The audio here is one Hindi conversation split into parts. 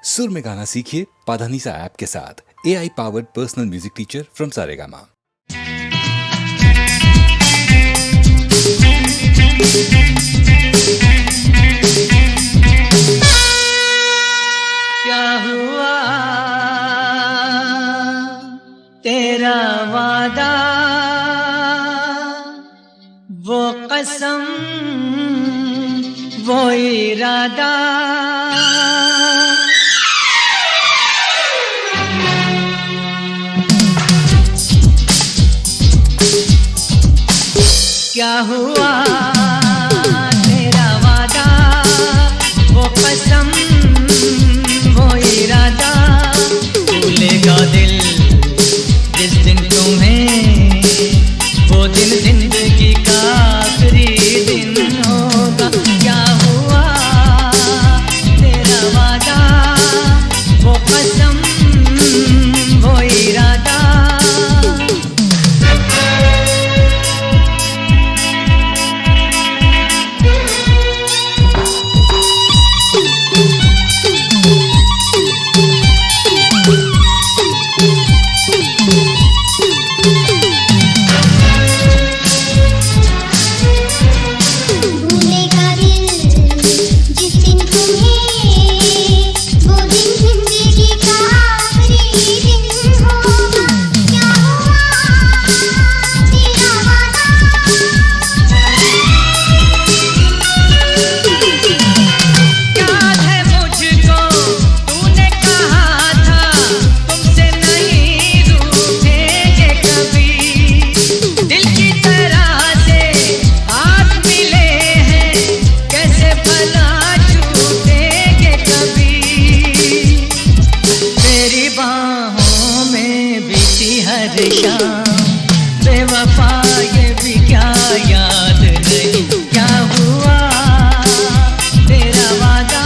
सुर में गाना सीखिए पाधानीसा ऐप के साथ। AI powered personal music teacher from Saregama. क्या हुआ तेरा वादा, वो कसम, वो इरादा, क्या हुआ तेरा वादा, वो कसम, वो इरादा, भूलेगा दिल जिस दिन तुम्हें, वो दिन जिंदगी का आखिरी दिन होगा। क्या हुआ तेरा वादा, वो कसम, वो इरादा, बेवफा ये भी क्या याद नहीं। क्या हुआ तेरा वादा,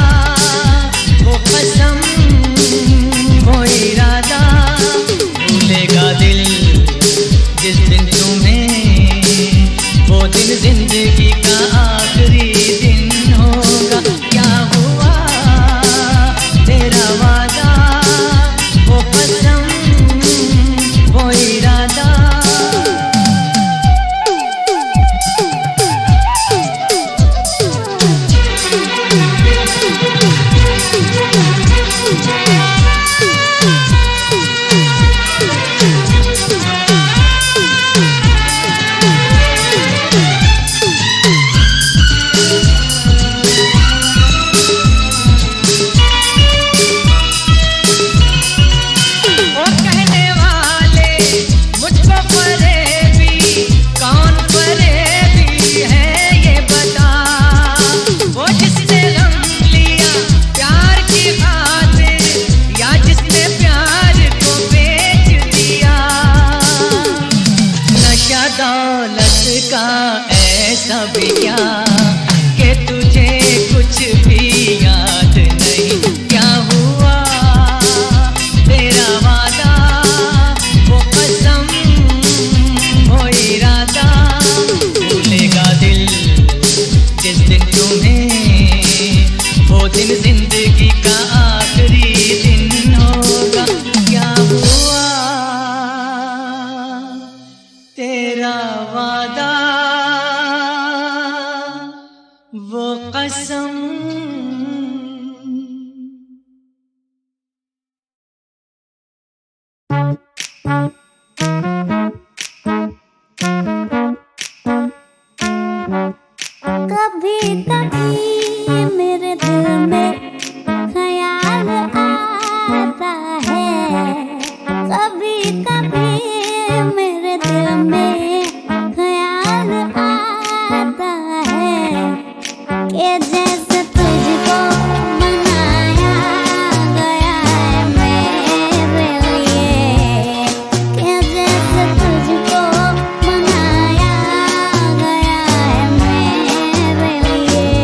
वो कसम, वो इरादा, भूलेगा दिल जिस दिन तुम्हें, वो दिन जिंदगी का आखिरी दिन होगा। क्या हुआ तेरा वादा, वो कसम, वो इरादा, दौलत का ऐसा भी क्या कि तुझे कुछ भी याद नहीं। क्या हुआ तेरा वादा, वो कसम, वो इरादा, भूलेगा दिल जिस दिन तुम्हें, वो दिन जिंदगी का आखिरी दिन होगा। क्या हुआ तेरा वादा, वो कसम, कभी कभी मेरे दिल में ख्याल आता है, कभी कभी मेरे दिल में ख्याल आता है कि जैसे तुझको बनाया गया है मेरे लिए, कि जैसे तुझको बनाया गया है मेरे लिए।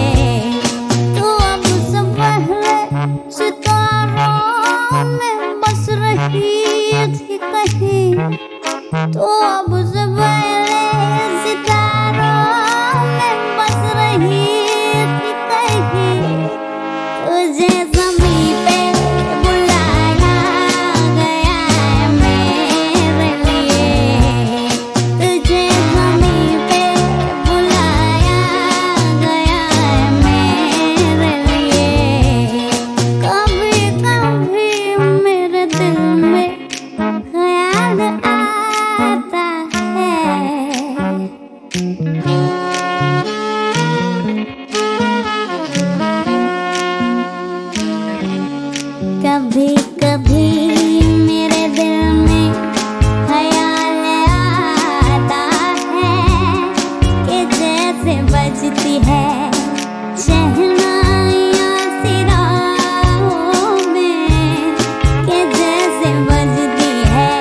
कभी कभी मेरे दिल में ख्याल आता है कि जैसे बजती है शहनाइयाँ सिराहों में, कि जैसे बजती है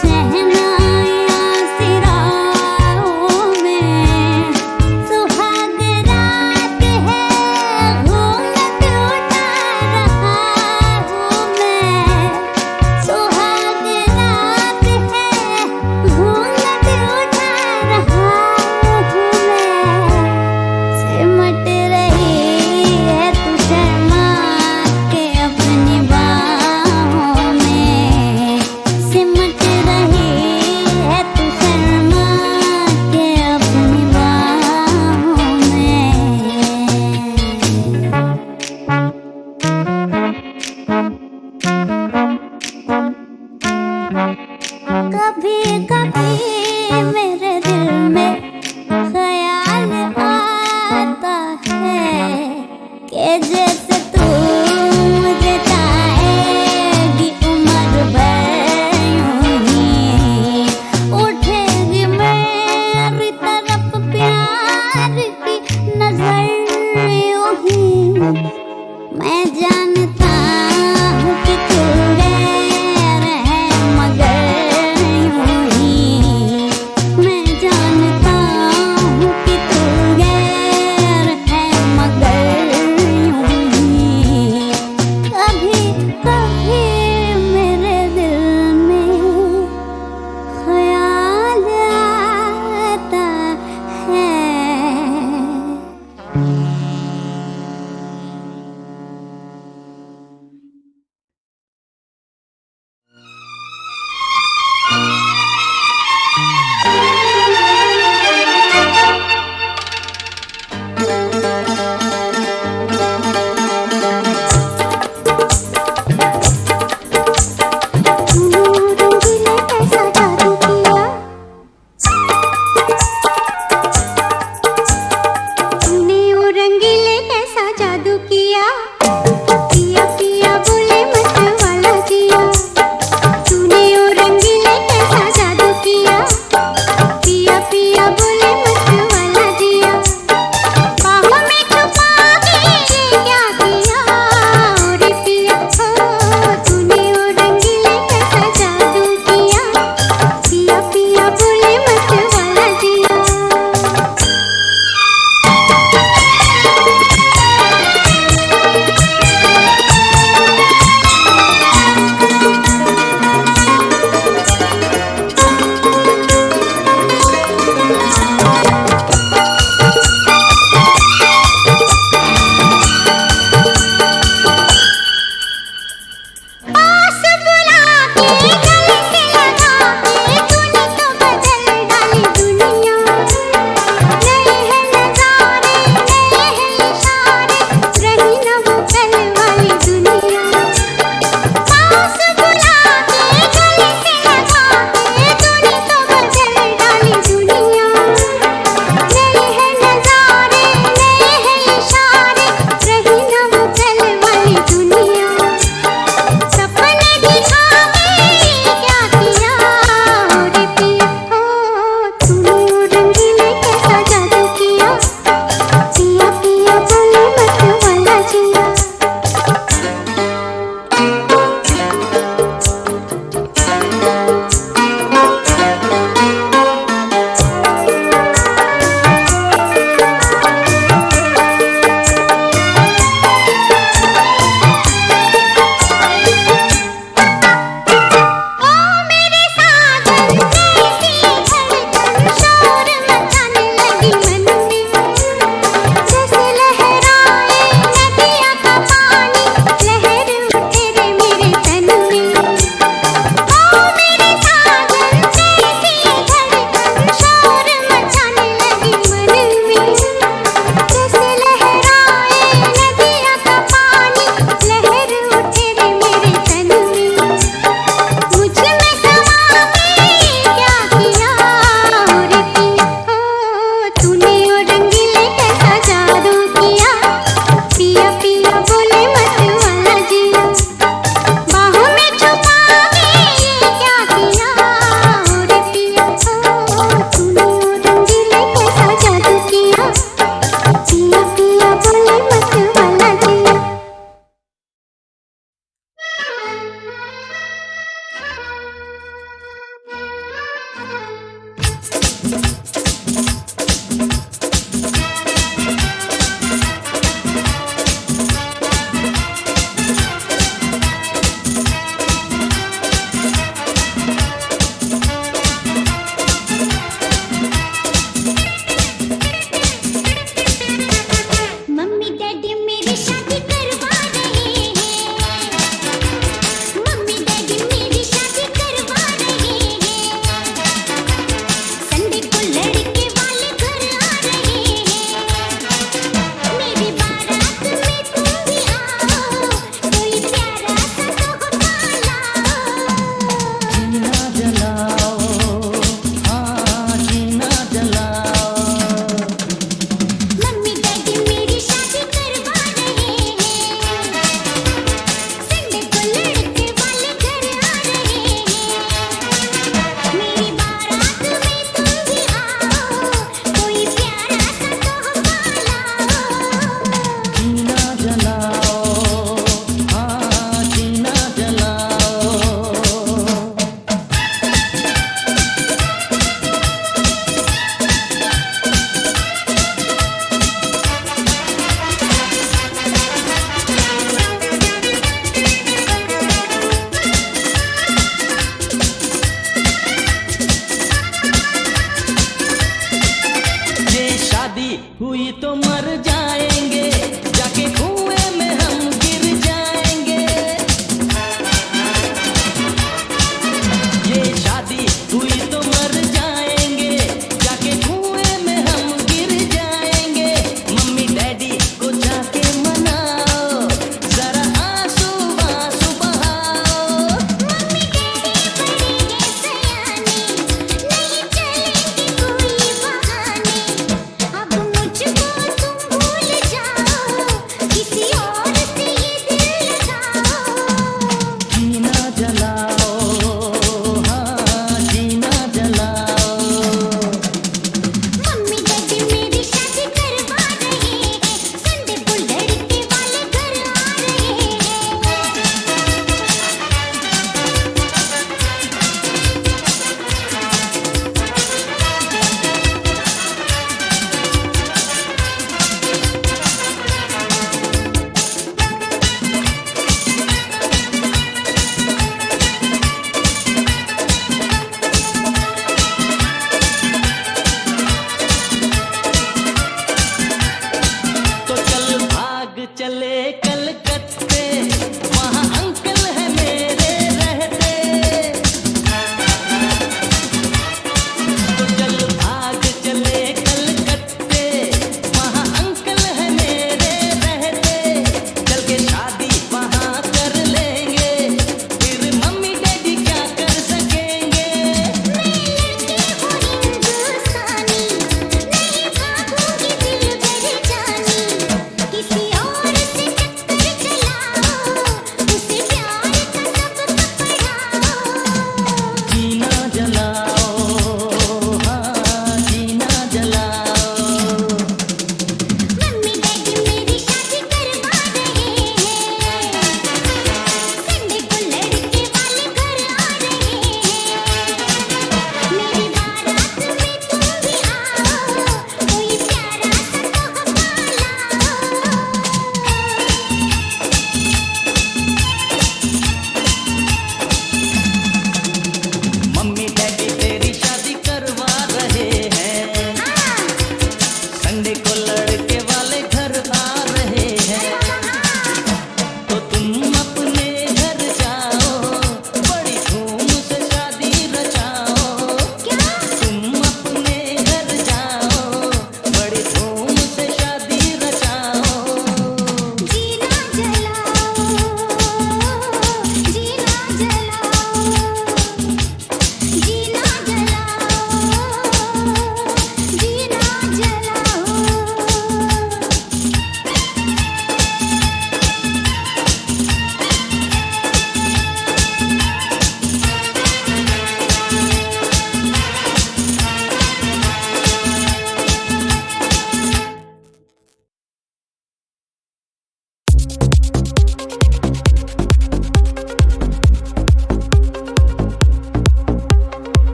शहनाइयाँ सिराहों में। सुहाग रात है घूंघट उठा रहा हूँ मैं,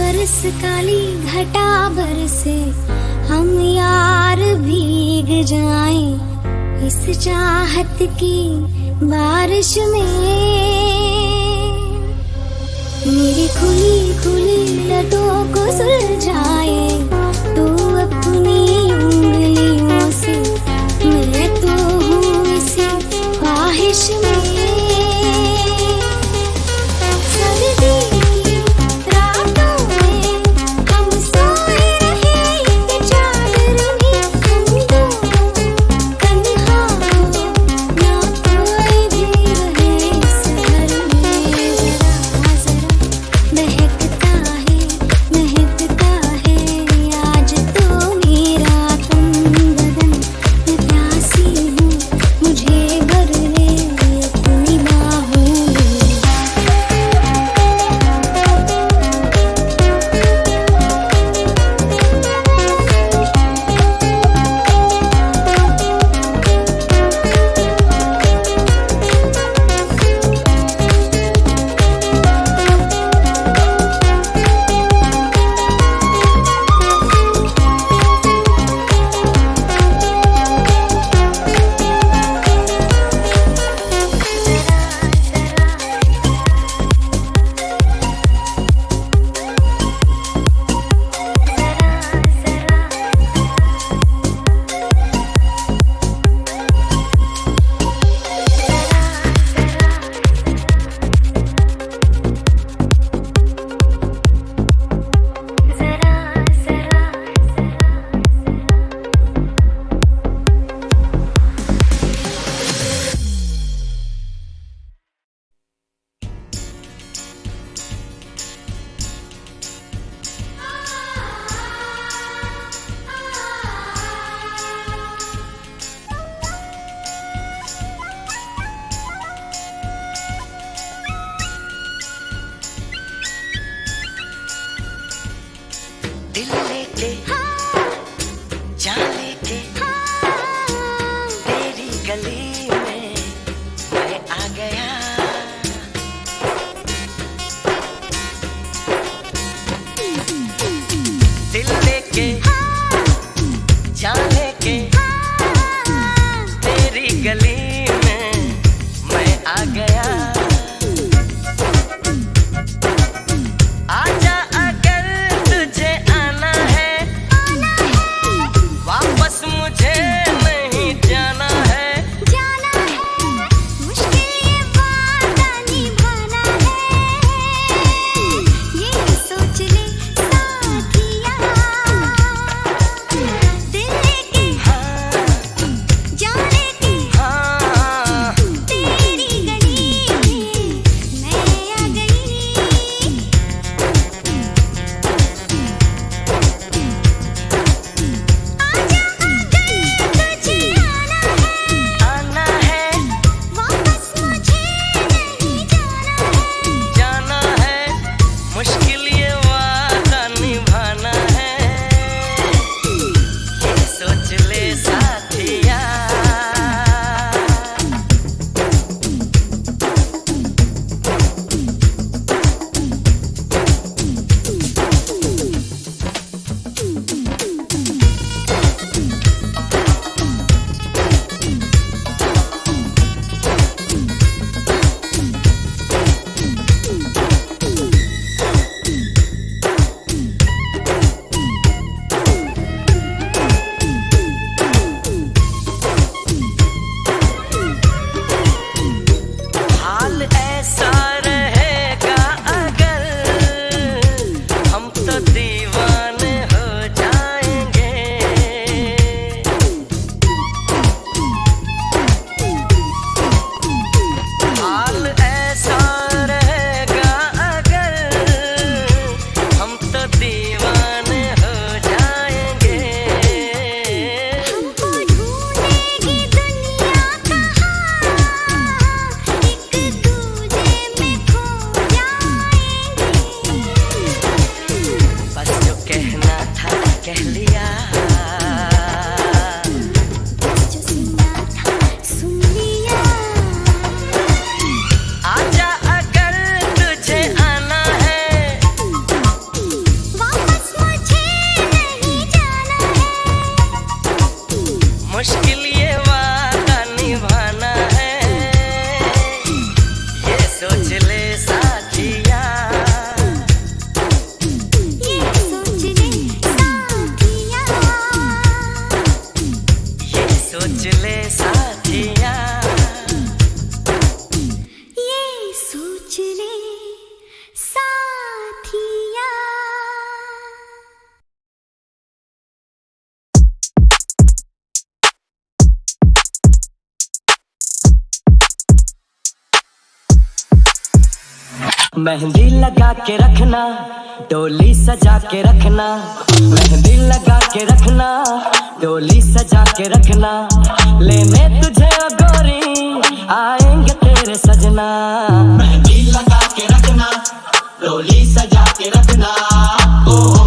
बरस काली घटा बरसे, हम यार भीग जाएं इस चाहत की बारिश में। मेरी खुली खुली लटों को सुलझाए तू अपनी उंगलियों से, मैं तो हूँ इसी ख्वाहिश में। दिल लेके जान लेके तेरी गली में मैं आ गया। दिल लेके जान लेके तेरी गली में मैं आ गया। आजा अगर तुझे आना मेहंदी लगा के रखना, डोली सजा के रखना, मेहंदी लगा के रखना, डोली सजा के रखना, लेने तुझे ओ गोरी आएंगे तेरे सजना। मेहंदी लगा के रखना, डोली सजा के रखना, ओहो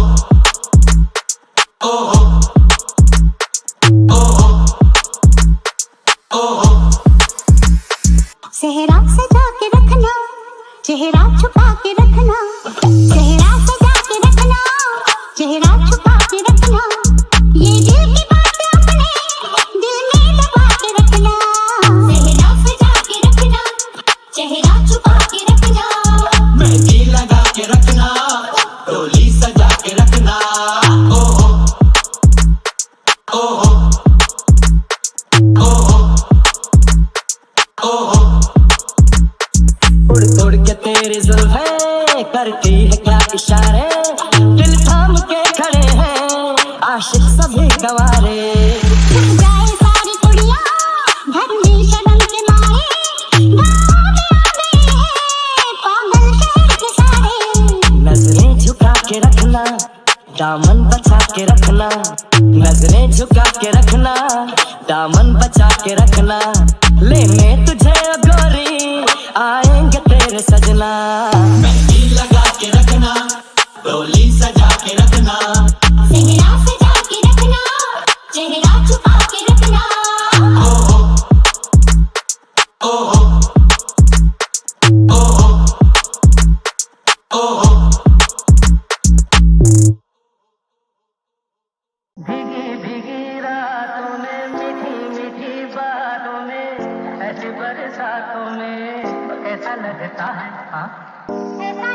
ओहो ओहो ओहो। सेहरा सजा के रखना, चेहरा छुपा के रखना, चेहरा सजा के रखना, चेहरा छुपा के रखना, ये दिल की बात अपने दिल में दबा के रखना। सेहरा सजा के रखना, चेहरा छुपा के रखना, मेहंदी लगा के रखना, डोली सजा के रखना, ओहो ओहो ओहो ओहो। उड़ उड़ के तेरी जुल्फें करती है क्या इशारे, दिल थाम के खड़े हैं आशिक सभी गवारे। छुप जाए सारी कुड़ियाँ घर में शर्म के मारे, गाँव में आ गए हैं पागल शहर के सारे। नजरें झुका के रखना, दामन बचा के रखना, नजरें झुका के रखना, दामन बचा के रखना, लेने तुझे ओ गोरी आएंगे तेरे सजना। मेहंदी लगा के रखना, डोली सजा के रखना, सेहरा सजा के रखना, चेहरा छुपा के रखना, ओहो ओहो ओहो ओहो। भीगी भीगी रातों में, मीठी मीठी बातों में, ऐसी बरसातों में कैसा लगता है हाँ? ऐसा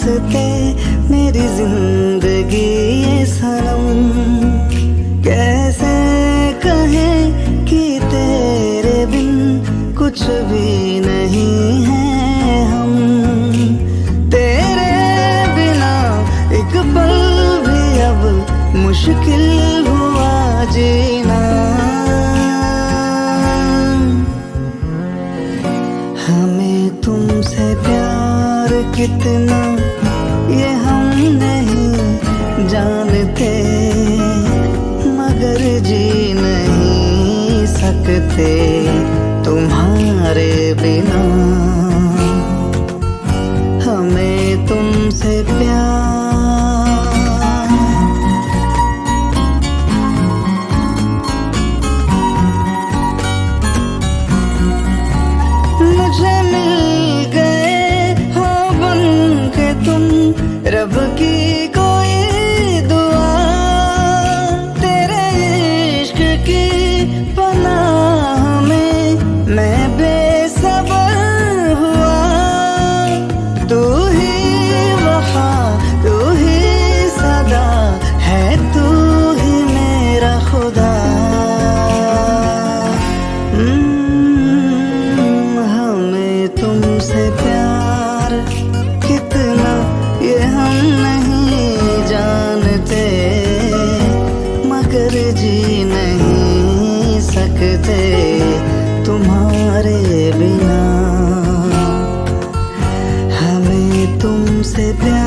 वास्ते मेरी जिंदगी ये सनम, कैसे कहें कि तेरे बिन कुछ भी नहीं है हम। तेरे बिना एक पल भी अब मुश्किल हुआ जीना। हमें तुमसे प्यार कितना ये हम नहीं जानते, मगर जी नहीं सकते तुम्हारे बिना। हमें तुमसे प्यार मुझे मिल गए हो बन के तुम, रब की कोई दुआ। तेरे इश्क की पनाह में मैं बेसबर हुआ। तू ही वफा, तू ही सदा है, तू ही मेरा खुदा। हमें तुमसे प्यार कितना ये हम नहीं जानते, मगर जी नहीं सकते तुम्हारे बिना। हमें तुमसे प्यार